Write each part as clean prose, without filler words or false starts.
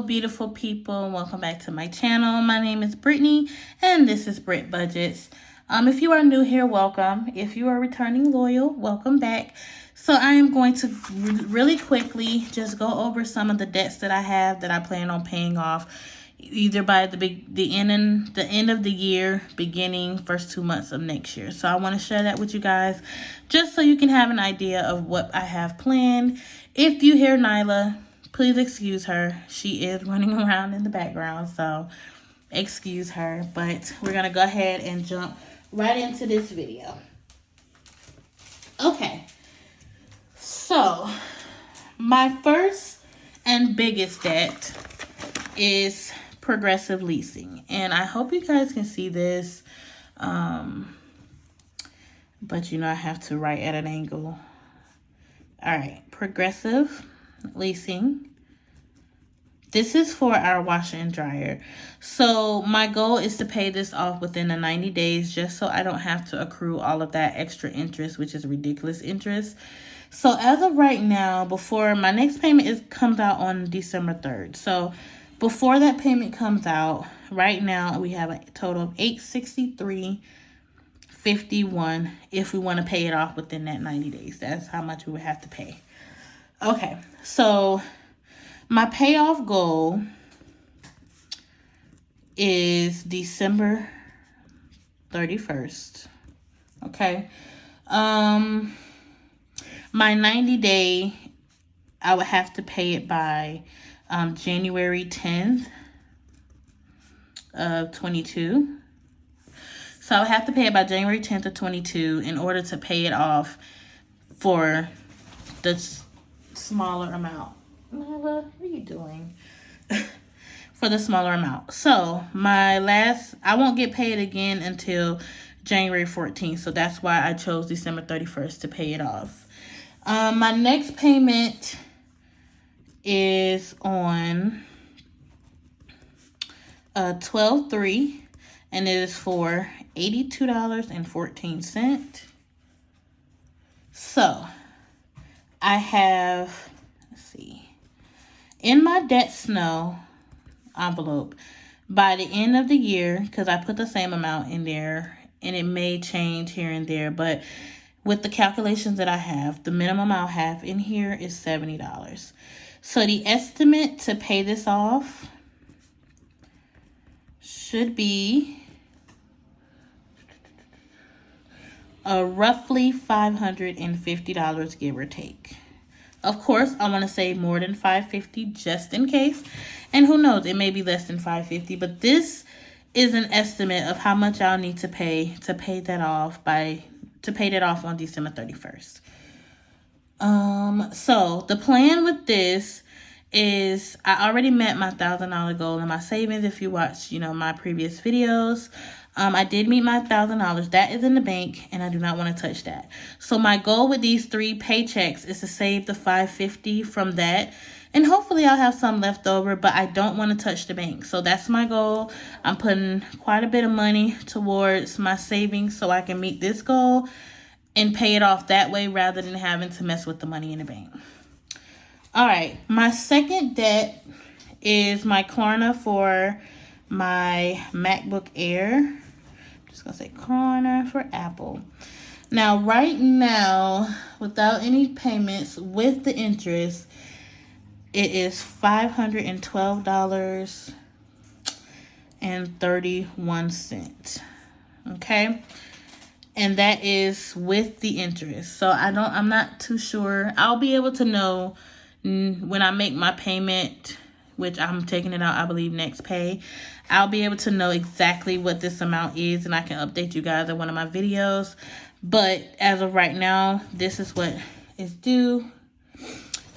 beautiful people. Welcome back to my channel. My name is Brittany and this is Brit Budgets. If you are new here, welcome. If you are returning loyal, welcome back. So I am going to really quickly just go over some of the debts that I have that I plan on paying off either by the end of the year, beginning first 2 months of next year. So I want to share that with you guys just so you can have an idea of what I have planned. If you hear Nyla, please excuse her. She is running around in the background, so excuse her. But we're going to go ahead and jump right into this video. Okay, so my first and biggest debt is Progressive Leasing. And I hope you guys can see this. But you know, I have to write at an angle. All right, Progressive Leasing. This is for our washer and dryer. So my goal is to pay this off within the 90 days just so I don't have to accrue all of that extra interest, which is ridiculous interest. So as of right now, before my next payment comes out on December 3rd. So before that payment comes out, right now we have a total of $863.51 if we want to pay it off within that 90 days. That's how much we would have to pay. Okay, so my payoff goal is December 31st. Okay. My 90-day, I would have to pay it by January 10th of 22. So I would have to pay it by January 10th of 22 in order to pay it off for the smaller amount. Nyla, what are you doing? For the smaller amount. So I won't get paid again until January 14th. So that's why I chose December 31st to pay it off. My next payment is on 12/3, and it is for $82.14. So I have, let's see, in my debt snow envelope by the end of the year, because I put the same amount in there and it may change here and there, but with the calculations that I have, the minimum I'll have in here is $70. So the estimate to pay this off should be roughly $550, give or take. Of course, I want to save more than $550 just in case. And who knows, it may be less than $550, but this is an estimate of how much I'll need to pay that off on December 31st. So the plan with this is I already met my $1,000 goal in my savings. If you watch, my previous videos, I did meet my $1,000. That is in the bank, and I do not want to touch that. So my goal with these 3 paychecks is to save the $550 from that. And hopefully I'll have some left over, but I don't want to touch the bank. So that's my goal. I'm putting quite a bit of money towards my savings so I can meet this goal and pay it off that way rather than having to mess with the money in the bank. All right, my second debt is my Klarna for my MacBook Air. I'm just gonna say Klarna for Apple. Now, right now, without any payments, with the interest, it is $512.31. Okay, and that is with the interest. So I'm not too sure. I'll be able to know when I make my payment, which I'm taking it out, I believe, next pay. I'll be able to know exactly what this amount is, and I can update you guys in one of my videos. But as of right now, this is what is due.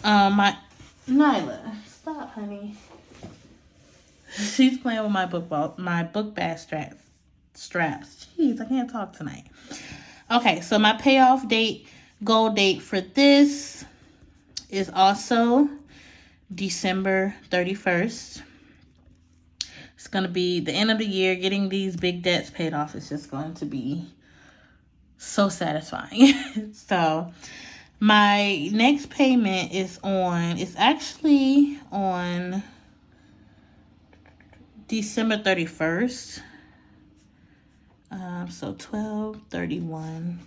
Nyla, stop, honey. She's playing with my book bag straps. Jeez, I can't talk tonight. Okay, so my payoff goal date for this is also December 31st. It's going to be the end of the year. Getting these big debts paid off is just going to be so satisfying. So my next payment is actually on December 31st. So 12/31.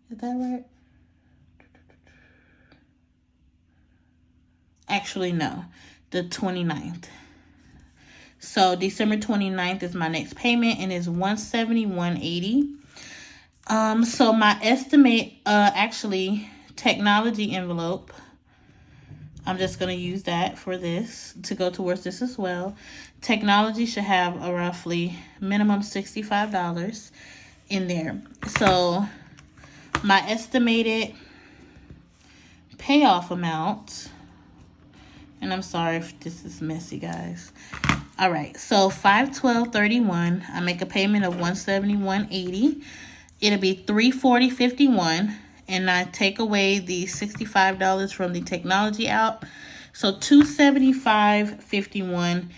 Is that right? Actually, no. The 29th. So December 29th is my next payment, and it's $171.80. So my estimate, actually, technology envelope, I'm just going to use that for this, to go towards this as well. Technology should have a roughly minimum $65 in there. So my estimated payoff amount, and I'm sorry if this is messy, guys. All right, so 5/12/31, I make a payment of $171.80. It'll be $340.51, and I take away the $65 from the technology out. So $275.51.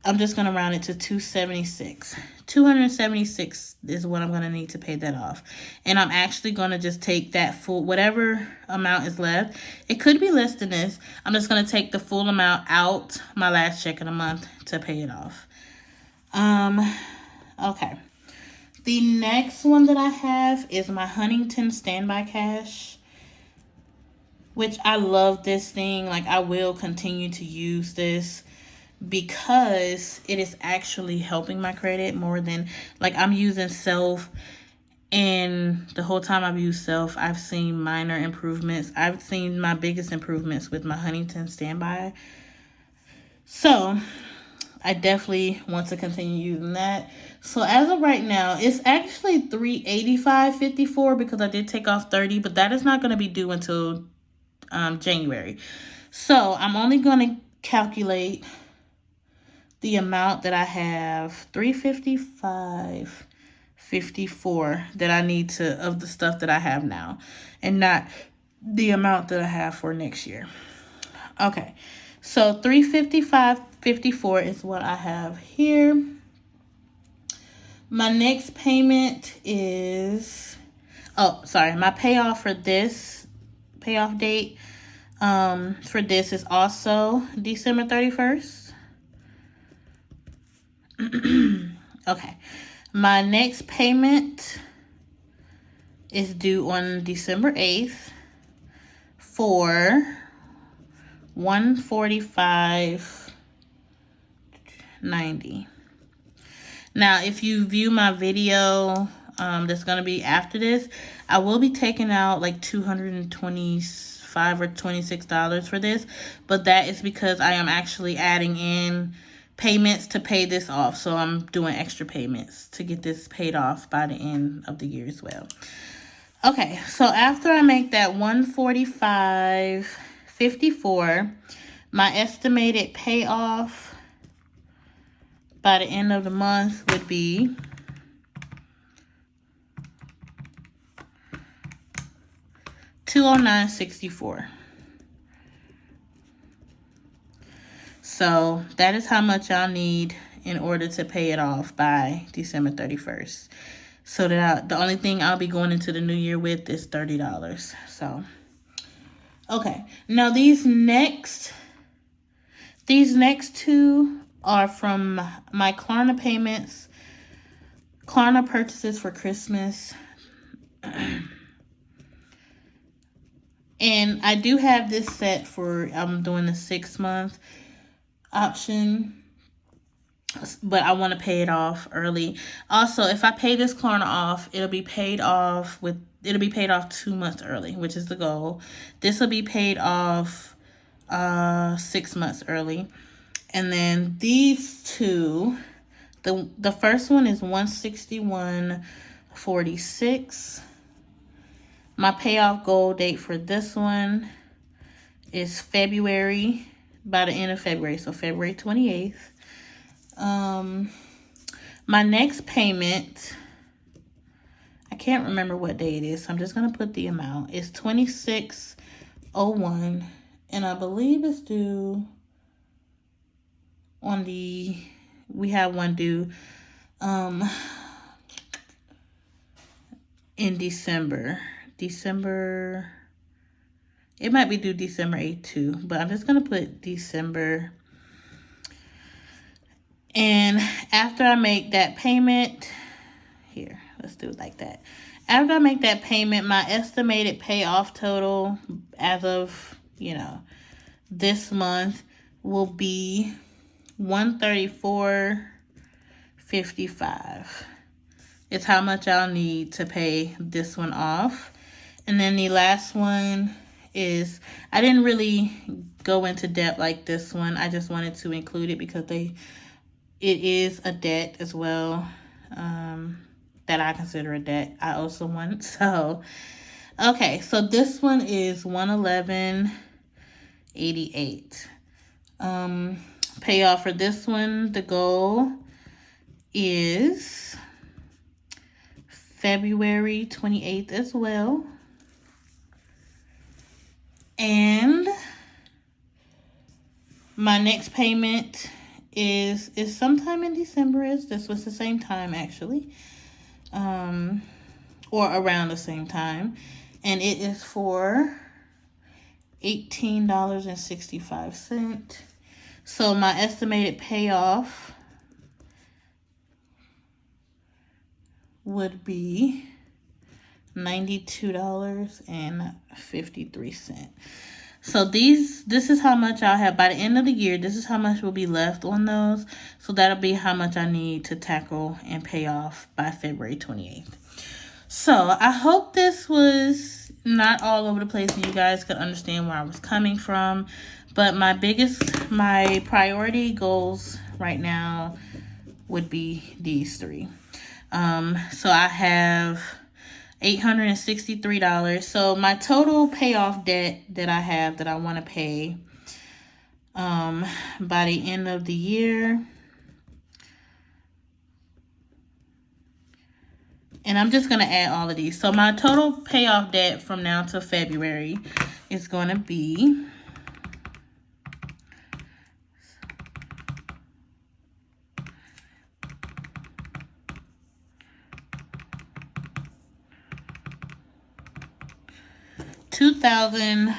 I'm just gonna round it to $276. $276 is what I'm gonna need to pay that off. And I'm actually gonna just take that full, whatever amount is left. It could be less than this. I'm just gonna take the full amount out my last check of the month to pay it off. Okay. The next one that I have is my Huntington Standby Cash, which I love this thing. Like, I will continue to use this because it is actually helping my credit more than, like, I'm using Self, and the whole time I've used Self, I've seen minor improvements. I've seen my biggest improvements with my Huntington Standby. So I definitely want to continue using that. So as of right now, it's actually $385.54 because I did take off $30, but that is not going to be due until January. So I'm only going to calculate the amount that I have, $355.54 that I need to, of the stuff that I have now, and not the amount that I have for next year. Okay, so $355.54 is what I have here. My next payment is, my payoff for this, payoff date for this is also December 31st. Okay, my next payment is due on December 8th for $145.90. Now, if you view my video that's going to be after this, I will be taking out like $225 or $26 for this, but that is because I am actually adding in payments to pay this off. So I'm doing extra payments to get this paid off by the end of the year as well. Okay, so after I make that $145.54, my estimated payoff by the end of the month would be $209.64. So that is how much y'all need in order to pay it off by December 31st. So that the only thing I'll be going into the new year with is $30. So, okay. Now these next two are from my Klarna payments, Klarna purchases for Christmas. And I do have this set for, I'm doing the 6-month option, but I want to pay it off early. Also, if I pay this Klarna off, it'll be paid off 2 months early, which is the goal. This will be paid off 6 months early. And then these two, the first one is $161.46. My payoff goal date for this one is February, by the end of February, so February 28th. My next payment, I can't remember what day it is, so I'm just going to put the amount. It's $26.01, and I believe it's due on we have one due in December, it might be due December 8th too, but I'm just going to put December And after I make that payment, here, let's do it like that. After I make that payment, my estimated payoff total as of, this month will be $134.55. It's how much I'll need to pay this one off. And then the last one is, I didn't really go into debt like this one. I just wanted to include it because it is a debt as well, that I consider a debt. I owe someone. So, okay, so this one is $111.88. Payoff for this one, the goal is February 28th as well. And my next payment is sometime in December. This was the same time actually, or around the same time, and it is for $18.65. So my estimated payoff would be $92.53. So this is how much I'll have by the end of the year. This is how much will be left on those. So that'll be how much I need to tackle and pay off by February 28th. So I hope this was not all over the place and you guys could understand where I was coming from. But my priority goals right now would be these three. So I have $863. So my total payoff debt that I have that I want to pay by the end of the year, and I'm just going to add all of these. So my total payoff debt from now to February is going to be $2,004.70.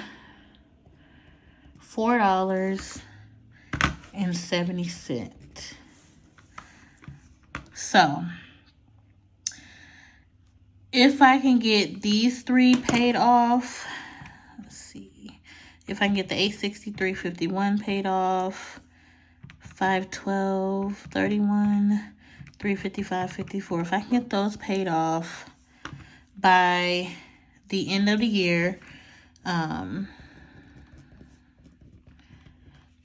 So if I can get these three paid off, let's see, if I can get the $863.51 paid off, $512.31, $355.54, if I can get those paid off by the end of the year,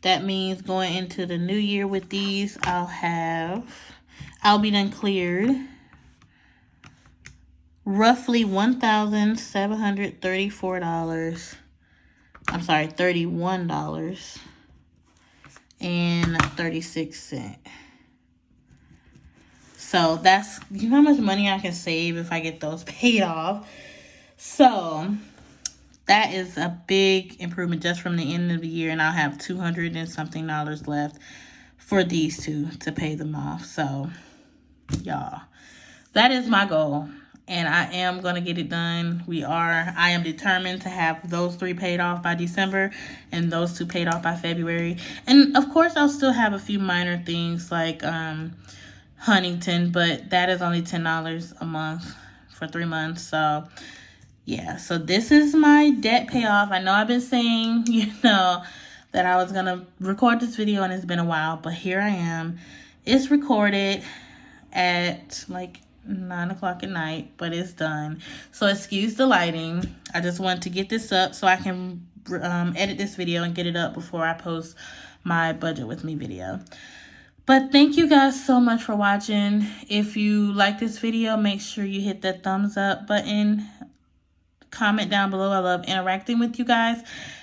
that means going into the new year with these, I'll be done cleared roughly $1,734. I'm sorry, $31.36. So that's, you know how much money I can save if I get those paid off. So that is a big improvement just from the end of the year, and I'll have $200 and something left for these two to pay them off. So y'all, that is my goal, and I am going to get it done. I am determined to have those three paid off by December and those two paid off by February. And of course, I'll still have a few minor things like Huntington, but that is only $10 a month for 3 months. So yeah, so this is my debt payoff. I know I've been saying, that I was going to record this video, and it's been a while, but here I am. It's recorded at like 9 o'clock at night, but it's done. So excuse the lighting. I just want to get this up so I can edit this video and get it up before I post my budget with me video. But thank you guys so much for watching. If you like this video, make sure you hit that thumbs up button. Comment down below. I love interacting with you guys.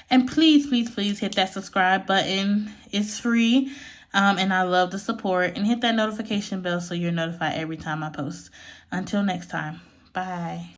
And please, please, please hit that subscribe button. It's free. And I love the support. And hit that notification bell so you're notified every time I post. Until next time. Bye.